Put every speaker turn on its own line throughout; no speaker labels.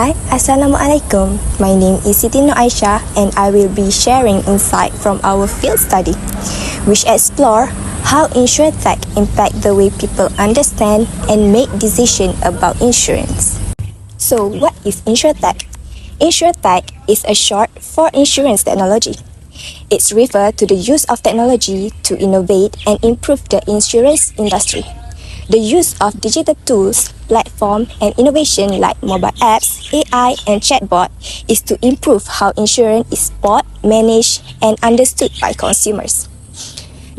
Hi, Assalamualaikum. My name is Siti Nur Aisyah and I will be sharing insight from our field study, which explore how Insurtech impact the way people understand and make decisions about insurance. So, what is Insurtech? Insurtech is a short for insurance technology. It's referred to the use of technology to innovate and improve the insurance industry. The use of digital tools, platform, and innovation like mobile apps, AI, and chatbot is to improve how insurance is bought, managed, and understood by consumers.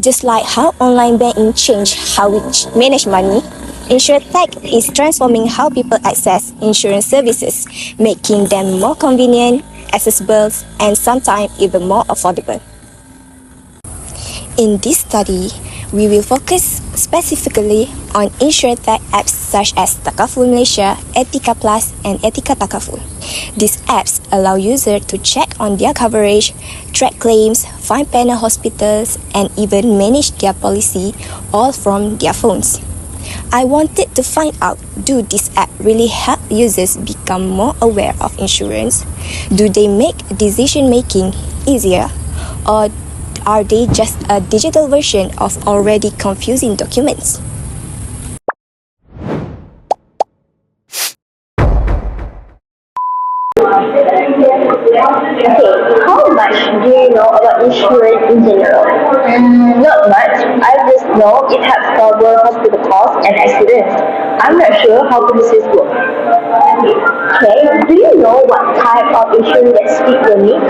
Just like how online banking changed how we manage money, Insurtech is transforming how people access insurance services, making them more convenient, accessible, and sometimes even more affordable. In this study, we will focus specifically on Insurtech apps such as Takaful Malaysia, Etika Plus, and Etika Takaful. These apps allow users to check on their coverage, track claims, find partner hospitals, and even manage their policy all from their phones. I wanted to find out, do these apps really help users become more aware of insurance? Do they make decision making easier? Or are they just a digital version of already confusing documents?
Okay, how much do you know about insurance in general? Not much. I just know it helps cover hospital costs and accidents. I'm not sure how policies work. Okay, do you know what type of insurance that suit your needs?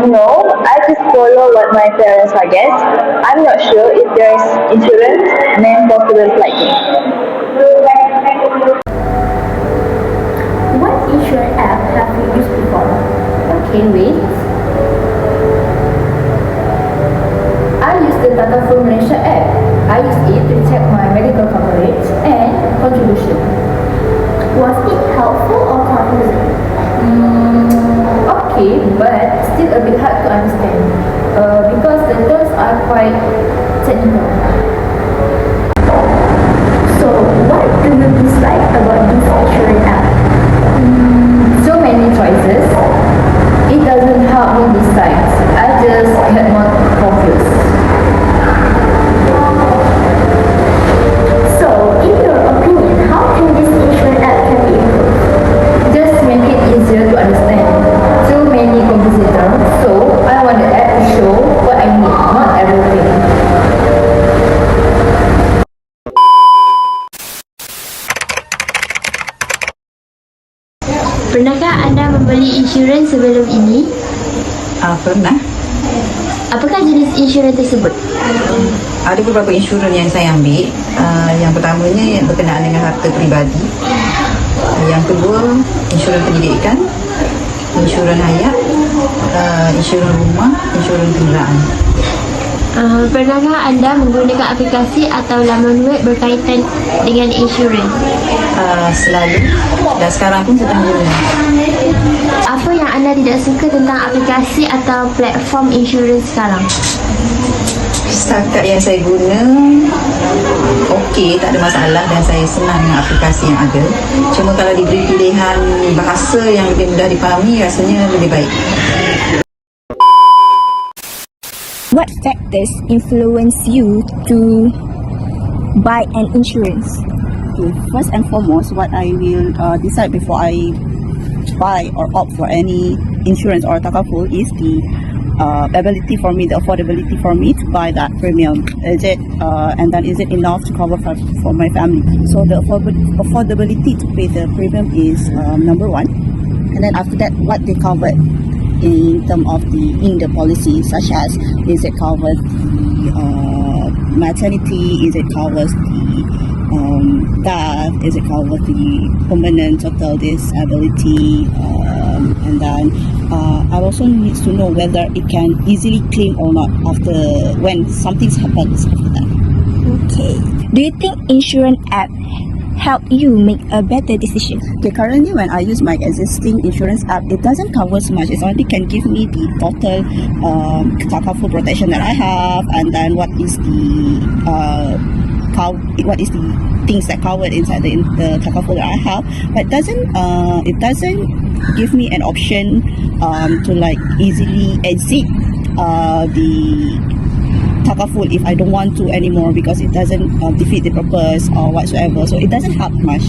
No, I just follow what my parents suggest. I'm not sure if there's insurance meant for students like me.
What insurance app have you used before? Okay, wait. I use the Takaful Malaysia app. I use it to check my medical coverage and contribution. Was it helpful or confusing? Okay, but still a bit hard to understand because the terms are quite technical. So, what do you dislike about this insurance app? So many choices. It doesn't help me decide. I just get more confused. So, in your opinion, how can this insurance app can be improved? Just make it easier to understand. Too many confusing terms, so I want the app to show what I need, not everything.
Pernahkah anda membeli insurans sebelum ini?
Pernah.
Apakah jenis insurans tersebut?
Ada beberapa insurans yang saya ambil. Yang pertamanya yang berkenaan dengan harta peribadi. Yang kedua, insurans pendidikan, insurans hayat, insurans rumah, insurans kenderaan.
Pernahkah anda menggunakan aplikasi atau laman web berkaitan dengan insurans?
Selalu dan sekarang pun sedang guna.
Apa yang anda tidak suka tentang aplikasi atau platform insurans sekarang?
Setakat yang saya guna, okey, tak ada masalah dan saya senang dengan aplikasi yang ada. Cuma kalau diberi pilihan bahasa yang lebih mudah dipahami, rasanya lebih baik.
What factors influence you to buy an insurance?
Okay, first and foremost, what I will decide before I buy or opt for any insurance or takaful is the ability for me, the affordability for me to buy that premium. Is it and then is it enough to cover for my family? So the affordability to pay the premium is number one, and then after that, what they cover in terms of the policy, such as is it covers the maternity, is it covers the death, is it covers the permanent total disability, and then I also need to know whether it can easily claim or not after when something happens after that.
Okay. Do you think insurance app help you make a better decision?
Okay, currently when I use my existing insurance app, it doesn't cover so much. It only can give me the total takaful protection that I have, and then what is the what is the things that covered inside the takaful that I have, but it doesn't give me an option to like easily exit the takaful if I don't want to anymore, because it doesn't defeat the purpose or whatsoever. So it doesn't help much.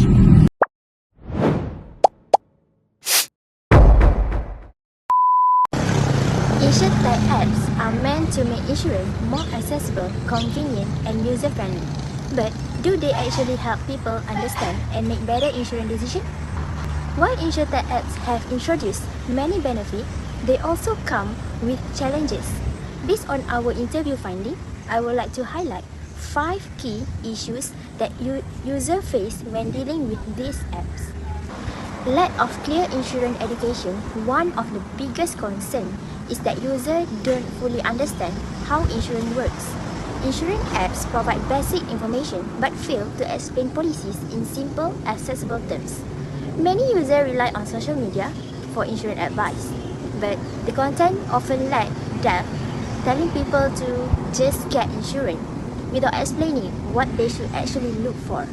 Insurtech apps are meant to make insurance more accessible, convenient, and user-friendly. But do they actually help people understand and make better insurance decisions? While Insurtech apps have introduced many benefits, they also come with challenges. Based on our interview finding, I would like to highlight 5 key issues that users face when dealing with these apps. Lack of clear insurance education. One of the biggest concerns is that users don't fully understand how insurance works. Insurance apps provide basic information but fail to explain policies in simple, accessible terms. Many users rely on social media for insurance advice, but the content often lack depth, telling people to just get insurance without explaining what they should actually look for.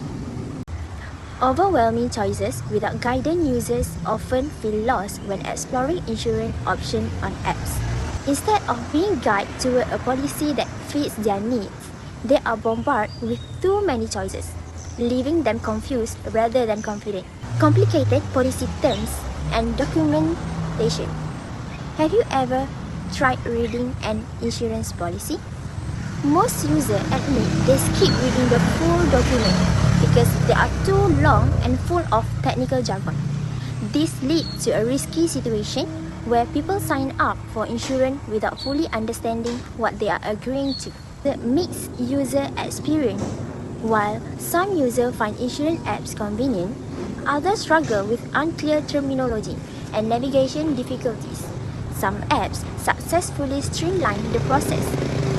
Overwhelming choices without guidance. Users often feel lost when exploring insurance options on apps. Instead of being guided toward a policy that fits their needs, they are bombarded with too many choices, leaving them confused rather than confident. Complicated policy terms and documentation. Have you ever tried reading an insurance policy? Most users admit they skip reading the full document because they are too long and full of technical jargon. This leads to a risky situation where people sign up for insurance without fully understanding what they are agreeing to. The mixed user experience. While some users find insurance apps convenient, others struggle with unclear terminology and navigation difficulties. Some apps successfully streamline the process,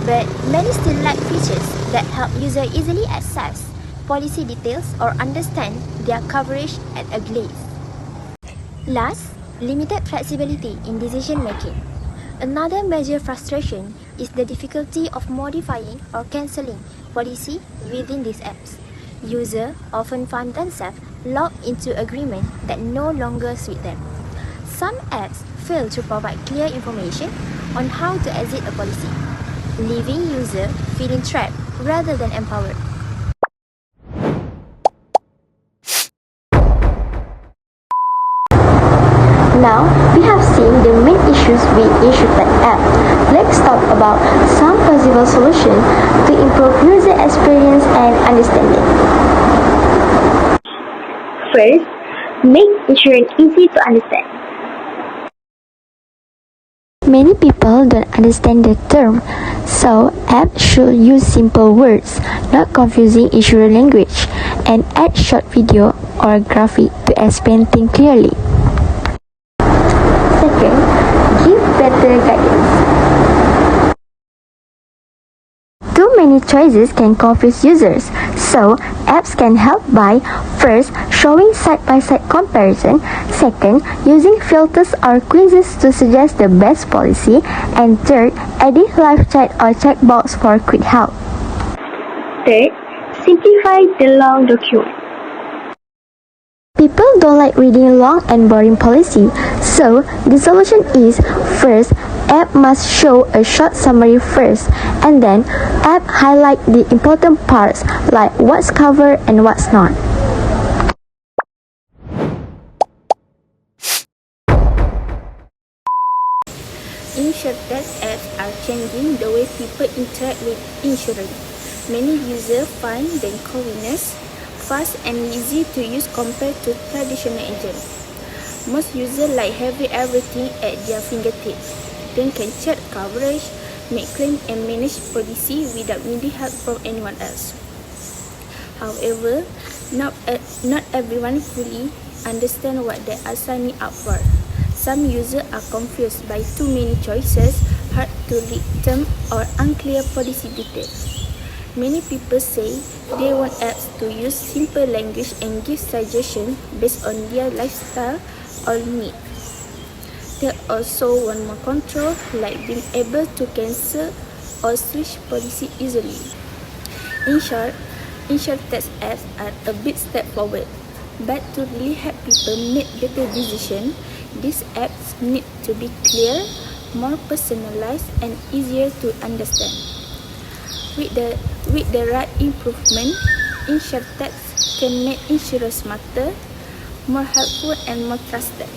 but many still lack features that help users easily access policy details or understand their coverage at a glance. Last, limited flexibility in decision making. Another major frustration is the difficulty of modifying or cancelling policy within these apps. Users often find themselves locked into agreements that no longer suit them. Some apps fail to provide clear information on how to exit a policy, leaving users feeling trapped rather than empowered.
Now, we have seen the main issues with Insurtech app. Let's talk about some possible solutions to improve user experience and understanding.
First, make insurance easy to understand.
Many people don't understand the term, so apps should use simple words, not confusing insurance language, and add short video or graphic to explain things clearly. Second, give better guidance. Too many choices can confuse users, so apps can help by first, showing side-by-side comparison, second, using filters or quizzes to suggest the best policy, and third, adding live chat or checkbox for quick help.
Third, simplify the long document.
People don't like reading long and boring policy, so the solution is first, app must show a short summary first, and then app highlight the important parts like what's covered and what's not.
Insurtech apps are changing the way people interact with insurance. Many users find them convenient, fast and easy to use compared to traditional agents. Most users like having everything at their fingertips. They can check coverage, make claims and manage policy without needing help from anyone else. However, not everyone fully understands what they are signing up for. Some users are confused by too many choices, hard to read terms or unclear policy details. Many people say they want apps to use simple language and give suggestions based on their lifestyle or needs. They also want more control, like being able to cancel or switch policy easily. In short, Insurtech apps are a big step forward, but to really help people make better decisions, these apps need to be clear, more personalized, and easier to understand. With the right improvement, Insurtech can make insurance smarter, more helpful, and more trusted.